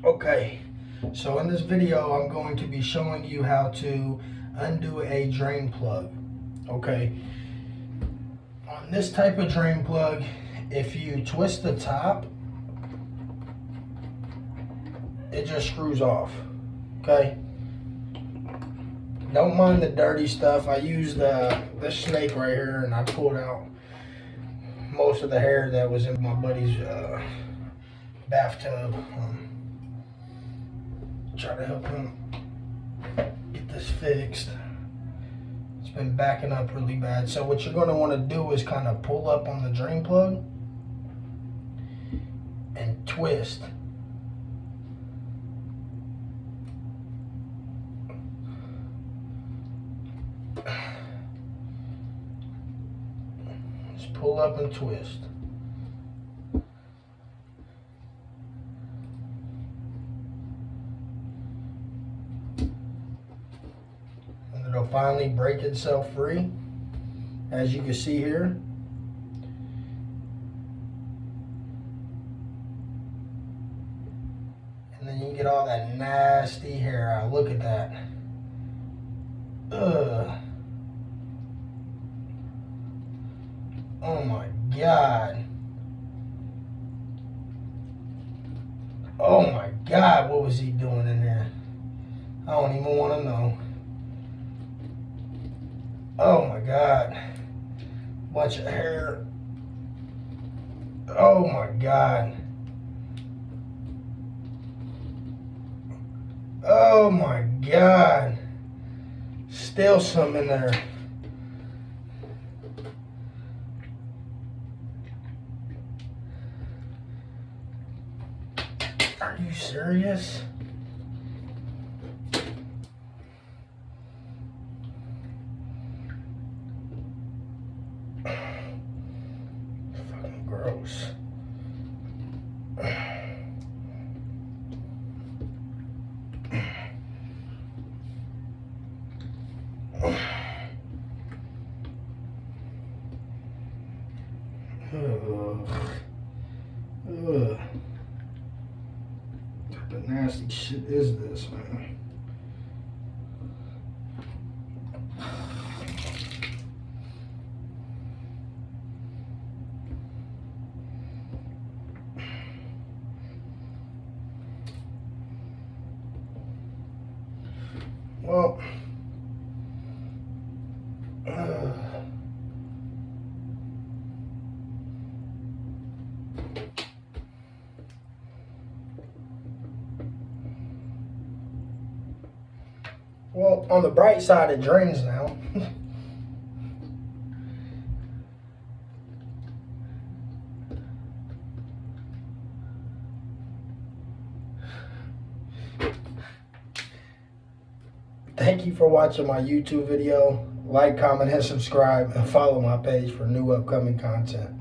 Okay, so in this video I'm going to be showing you how to undo a drain plug. Okay, on this type of drain plug, if you twist the top, it just screws off. Okay, don't mind the dirty stuff. I used this snake right here and I pulled out most of the hair that was in my buddy's bathtub. Try to help him get this fixed. It's been backing up really bad. So what you're going to want to do is kind of pull up on the drain plug and twist. Just pull up and twist. It'll finally break itself free, as you can see here. And then you get all that nasty hair out. Look at that. Ugh. Oh my God. Oh my God, what was he doing in there? I don't even want to know. Oh my God. Bunch of hair. Oh my God. Oh my God. Still some in there. Are you serious? Fucking gross. Ugh. Ugh. What type of nasty shit is this, man? Well, well, on the bright side, it drains now. Thank you for watching my YouTube video. Like, comment, and subscribe, and follow my page for new upcoming content.